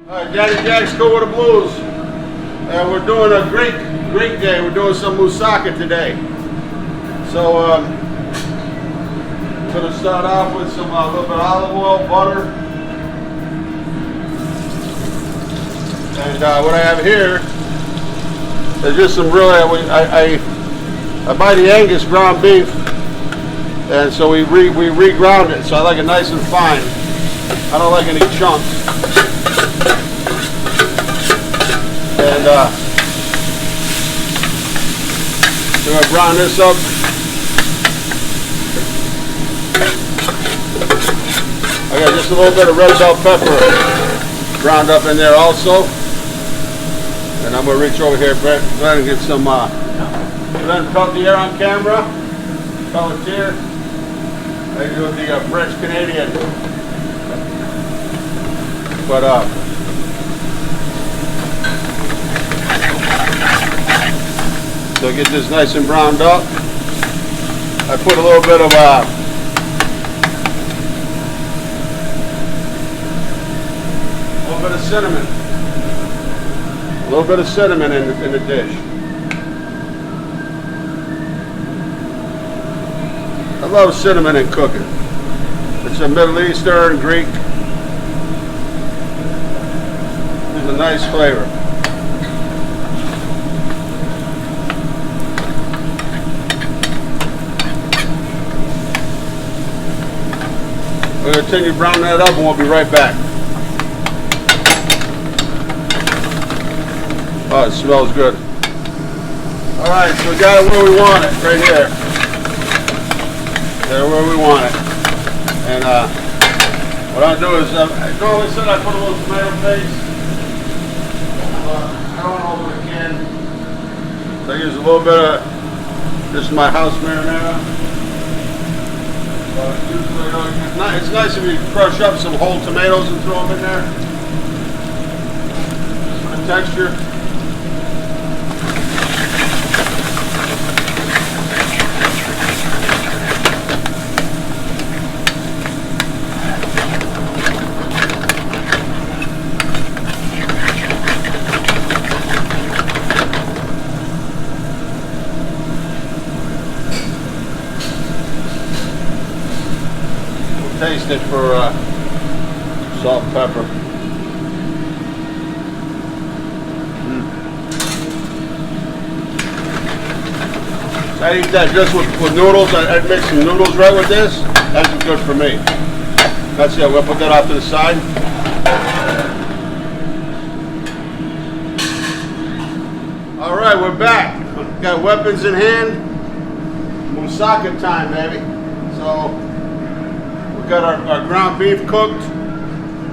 Daddy Jack's Go With The Blues. We're doing a great day. We're doing some moussaka today. So I'm going to start off with some little bit of olive oil, butter. And what I have here is just some really, I buy the Angus ground beef, and so we re-ground it, so I like it nice and fine. I don't like any chunks. And we're going to brown this up. I got just a little bit of red bell pepper ground up in there also. And I'm going to reach over here, Brett, go ahead and get some, go ahead and Pelletier on camera. Pelletier. I do the French Canadian. But, so get this nice and browned up. I put a little bit of cinnamon. A little bit of cinnamon in the dish. I love cinnamon in cooking. It's a Middle Eastern, Greek. It's a nice flavor. We're going to continue browning that up and we'll be right back. Oh, it smells good. Alright, so we got it where we want it, right here. There where we want it. And what I'll do is, I normally said I put a little tomato paste. I don't know if I can. So I use a little bit of, this is my house marinara. Usually, it's nice if you crush up some whole tomatoes and throw them in there. Just for the texture. Taste it for salt and pepper. So I eat that just with noodles. I'd make some noodles right with this. That's good for me. That's it. We'll put that off to the side. All right, we're back. Got weapons in hand. Moussaka time, baby. So. We got our ground beef cooked.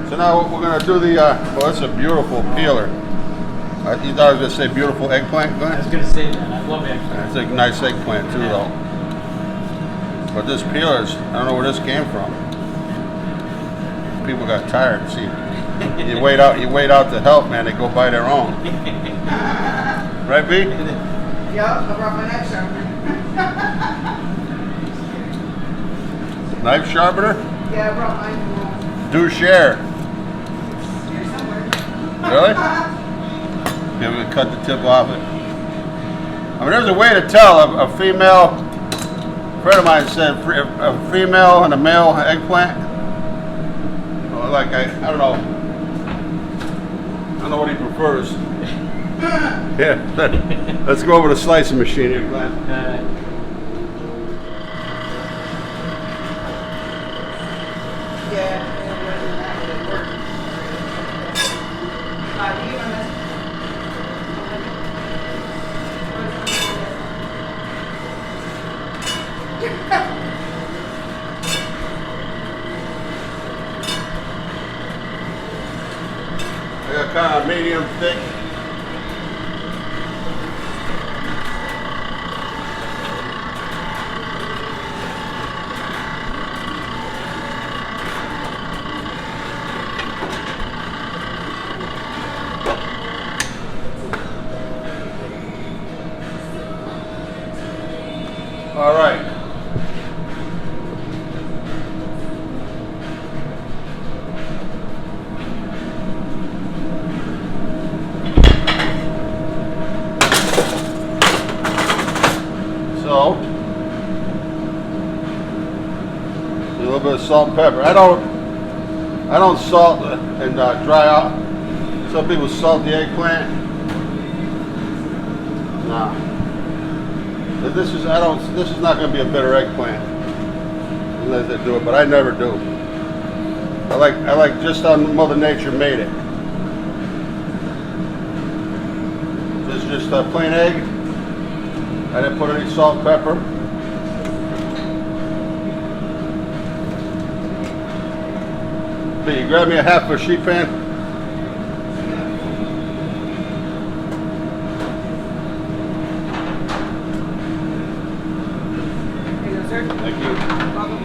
So now we're going to do the, oh, that's a beautiful peeler. You thought I was going to say beautiful eggplant, Glenn? I was going to say that. I love eggplant. It's a nice eggplant too, though. But this peeler is, I don't know where this came from. People got tired. See, you wait out to help, man. They go buy their own. Right, B? Yep, I brought my knife sharpener. Knife sharpener? Yeah, I brought mine. Do share. Here somewhere. Really? Yeah, we're gonna cut the tip off it. I mean, there's a way to tell a female. A friend of mine said a female and a male eggplant. Well, like I don't know. I don't know what he prefers. Yeah, let's go over to the slicing machine here, Glenn. I got kind of medium thick. All right. A little bit of salt and pepper. I don't salt and dry out. Some people salt the eggplant. Nah. But this is not going to be a bitter eggplant unless they do it, but I never do. I like just how Mother Nature made it. This is just a plain egg. I didn't put any salt and pepper. But you grab me a half a sheet pan. Here you go, sir. Thank you. Welcome.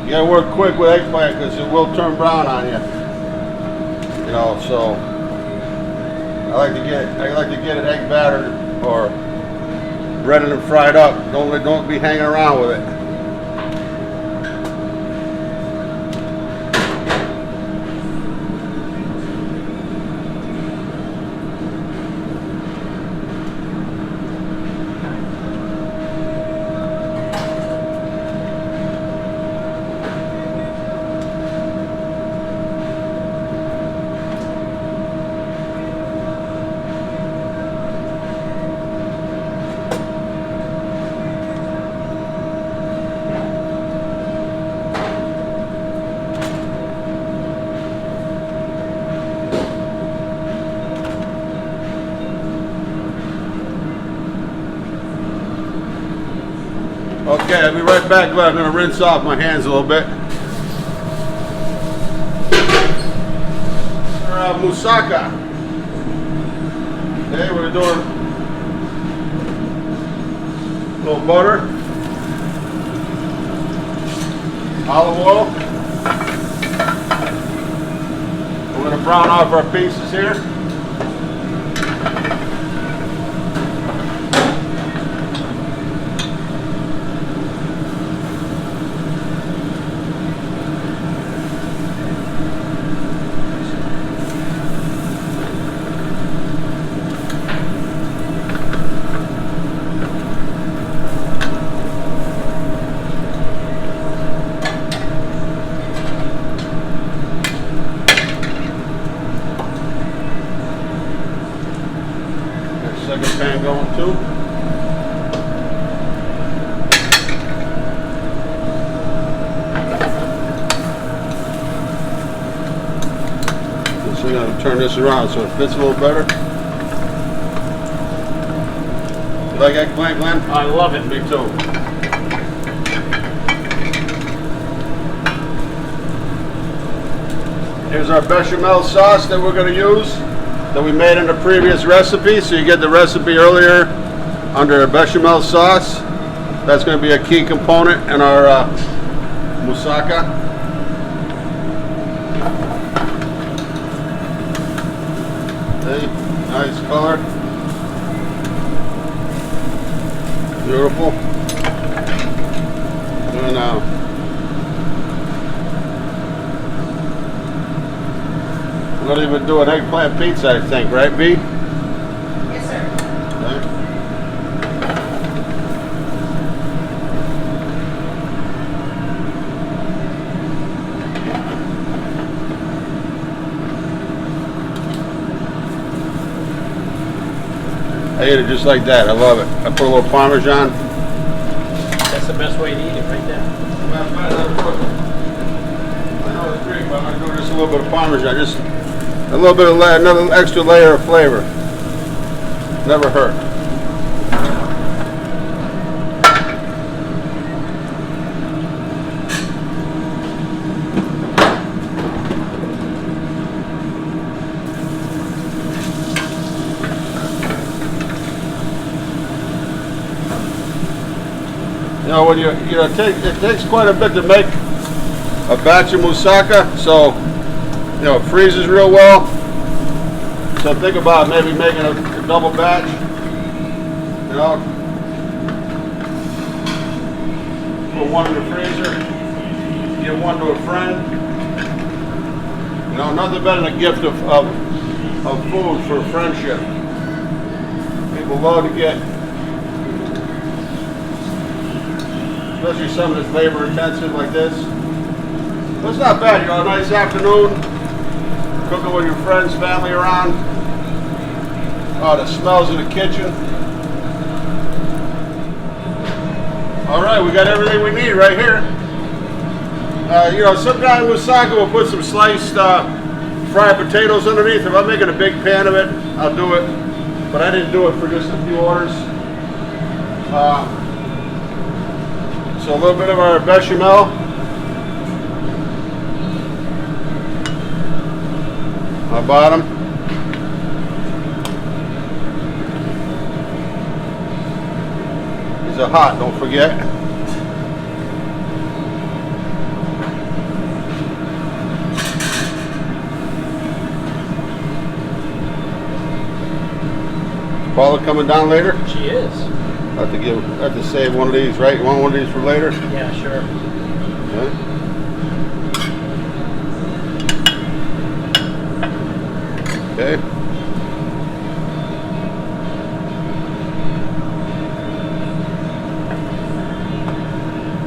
You gotta work quick with eggplant because it will turn brown on you. You know, so I like to get it egg battered or breaded and fried up. Don't be hanging around with it. Okay, I'll be right back, but I'm going to rinse off my hands a little bit. Moussaka. Okay, we're doing a little butter, olive oil. We're going to brown off our pieces here. Second pan going too. So we're going to turn this around so it fits a little better. You like eggplant, Glenn? I love it. Me too. Here's our bechamel sauce that we're going to use, that we made in the previous recipe. So you get the recipe earlier under a bechamel sauce. That's going to be a key component in our moussaka. See? Nice color. Beautiful. And we're going to even do an eggplant pizza, I think, right, B? Yes, sir. Okay. I eat it just like that. I love it. I put a little Parmesan. That's the best way to eat it, right there. I know it's great, but I'm going to do just a little bit of Parmesan. Just a little bit of another extra layer of flavor. Never hurt. You know, when it takes quite a bit to make a batch of moussaka, so you know, it freezes real well. So think about maybe making a double batch. You know, put one in the freezer, give one to a friend. You know, nothing better than a gift of food for friendship. People love to get especially something that's labor intensive like this. But it's not bad, you know, a nice afternoon, cooking with your friends, family around. Oh, the smells in the kitchen. All right, we got everything we need right here. You know, sometimes Moussaka will put some sliced fried potatoes underneath. If I'm making a big pan of it, I'll do it. But I didn't do it for just a few orders. So a little bit of our bechamel. On the bottom. These are hot, don't forget. Paula coming down later? She is. I have to save one of these, right? You want one of these for later? Yeah, sure. Okay.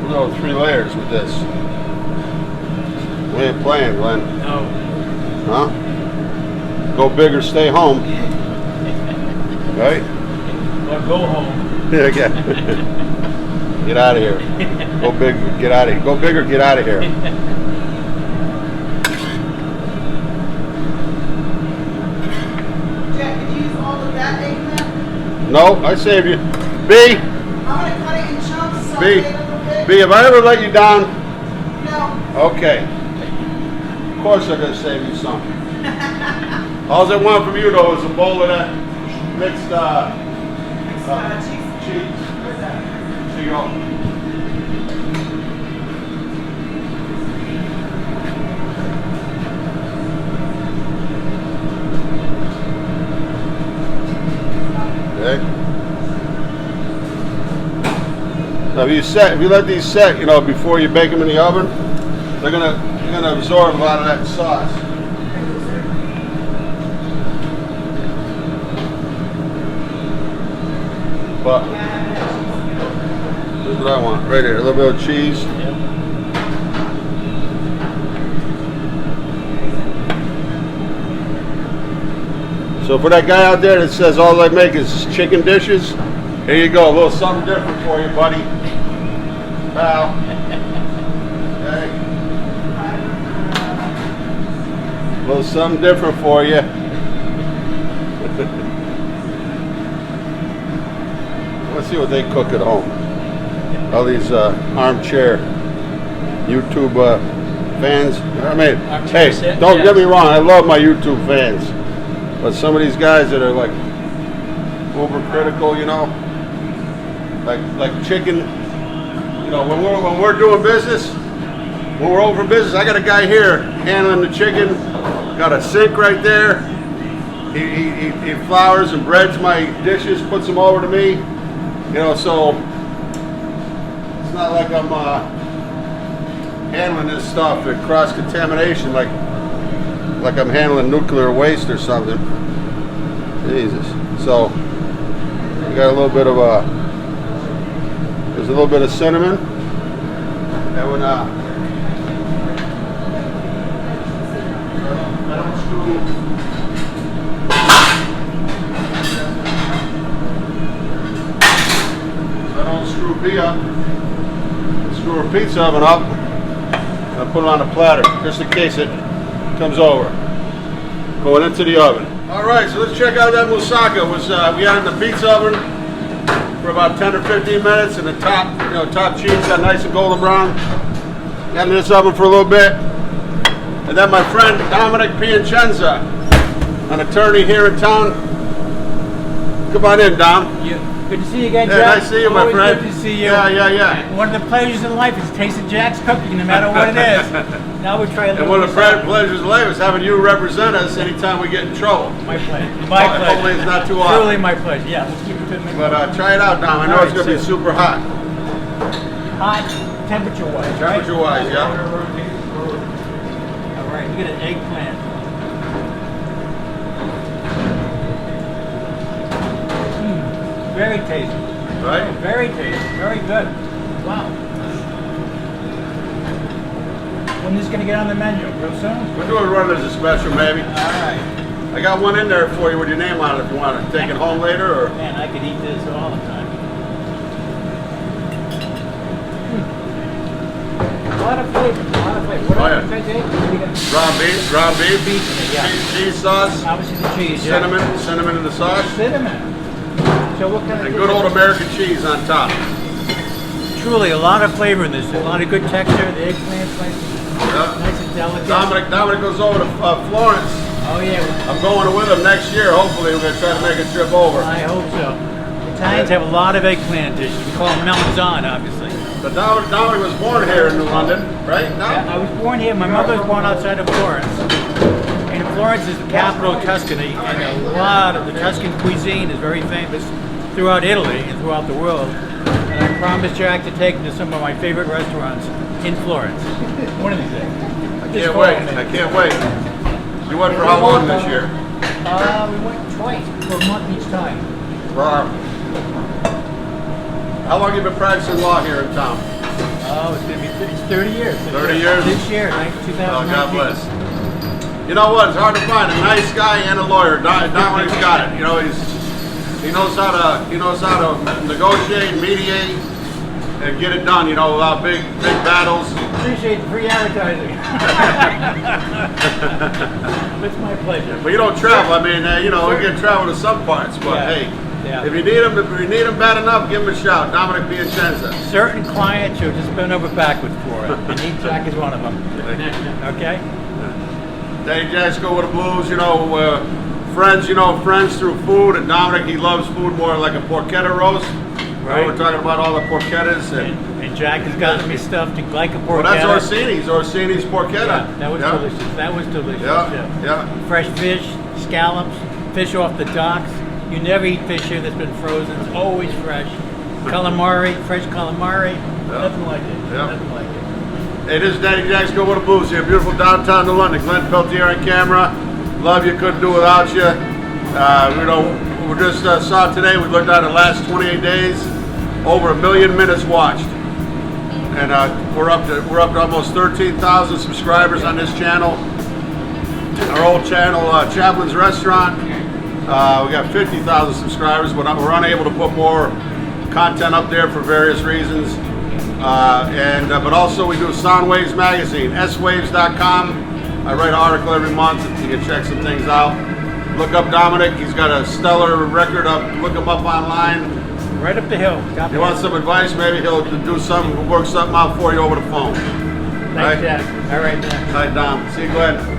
We'll go 3 layers with this. We ain't playing, Glenn. No. Huh? Go big or stay home. Right? Or go home. Yeah, get out of here. Go big, get out of here. Go big or get out of here. Jack, did you use all of that eggplant? No, I save you. B, I'm gonna cut it in chunks, so B, a little bit. B, if I ever let you down, No. okay. Of course I'm gonna save you some. All I want from you though is a bowl of that mixed cheese. Where's that? Here you go. Okay. Now if you let these set, you know, before you bake them in the oven, they're gonna absorb a lot of that sauce. But here's what I want, right here, a little bit of cheese. So for that guy out there that says all I make is chicken dishes, here you go, a little something different for you, buddy. Pal. Okay. A little something different for you. Let's see what they cook at home. All these armchair YouTube fans. I mean, Armchair hey, sit, don't yeah. get me wrong, I love my YouTube fans. But some of these guys that are like overcritical, you know, like chicken, you know, when we're doing business, when we're over business, I got a guy here handling the chicken, got a sink right there. He flours and breads my dishes, puts them over to me, you know, so it's not like I'm handling this stuff at cross-contamination like I'm handling nuclear waste or something. Jesus. So we got a little bit of there's a little bit of cinnamon. And when I don't screw B up, screw our pizza oven up, and I put it on a platter just in case it comes over. Going into the oven. All right, so let's check out that moussaka. We had it in the pizza oven for about 10 or 15 minutes, and the top cheese got nice and golden brown. Got in this oven for a little bit, and then my friend Dominic Piacenza, an attorney here in town. Come on in, Dom. Good to see you again, Yeah, Jack. nice to see you, my Always friend. Good to see you. Yeah. One of the pleasures in life is tasting Jack's cooking, no matter what it is. Now we try a little. And one of the moussaka. pleasures of life is having you represent us anytime we get in trouble. My pleasure. My pleasure. Hopefully it's not too hot. Truly my pleasure. Yeah, let's keep it to a minute. But try it out, Dom. I know All it's right, going to be so- super hot. Hot, temperature-wise, right? Temperature-wise, yeah. All right, look at an eggplant. Very tasty. Right? Very tasty. Very good. Wow. When is this gonna get on the menu? Real soon? We're doing one as a special, maybe. All right. I got one in there for you with your name on it if you want to take it home later, or Man, I could eat this all the time. A lot of flavor. A lot of flavor. What Oh, else yeah. did I take? What do you got? ground beef, Beef, yeah. cheese sauce, Obviously the cheese. Yeah. cinnamon in the sauce, Cinnamon. So what kind of and good old American cheese on top. Truly a lot of flavor in this. A lot of good texture. The eggplant's nice, Yeah. nice and delicate. Dominic goes over to Florence. Oh yeah. I'm going with him next year. Hopefully, we're gonna try to make a trip over. I hope so. Italians have a lot of eggplant dishes. We call them melanzane, obviously. But Dominic was born here in New London, right? No? Yeah, I was born here. My mother was born outside of Florence. And Florence is the capital of Tuscany, and a lot of the Tuscan cuisine is very famous throughout Italy and throughout the world. And I promised Jack to take him to some of my favorite restaurants in Florence. One of these days. I can't wait. I can't wait. You went for how long this year? We went twice for a month each time. Wow. How long have you been practicing law here in town? Oh, it's going to be 30 years. 30 years? This year, 2019. Oh, God bless. You know what? It's hard to find a nice guy and a lawyer. Dominic's got it. You know, he knows how to negotiate, mediate, and get it done. You know, without big battles. Appreciate the free advertising. It's my pleasure. But you don't travel. I mean, you know, we can travel to some parts. But Yeah. hey, Yeah. if you need him bad enough, give him a shout. Dominic Piacenza. Certain clients you'll just bend over backwards for it, and Jack is one of them. Okay? Daddy Jack's go with the blues. You know, friends through food. And Dominic, he loves food more like a porchetta roast. Right. We're talking about all the porchettas And Jack has gotten me stuffed like a well, porchetta. that's Orsini's porchetta. Yeah, that was delicious. That was delicious. Yeah. Fresh fish, scallops, fish off the docks. You never eat fish here that's been frozen. It's always fresh. Calamari, fresh calamari. Yeah. Nothing like it. Yeah. Nothing like it. Hey, this is Daddy Jack's Go With The Blues here. Beautiful downtown New London. Glenn Peltier on camera. Love you, couldn't do without you. We just saw today, we looked at the last 28 days, over 1 million minutes watched. And we're up to almost 13,000 subscribers on this channel. Our old channel, Chaplin's Restaurant, we got 50,000 subscribers, but we're unable to put more content up there for various reasons. But also we do Soundwaves magazine, swaves.com. I write an article every month. You can check some things out. Look up Dominic. He's got a stellar record up. Look him up online. Right up the hill. If you want some advice, maybe he'll do something, work something out for you over the phone. Thanks, Jack. All right, man. All right, Dom. See you, Glenn.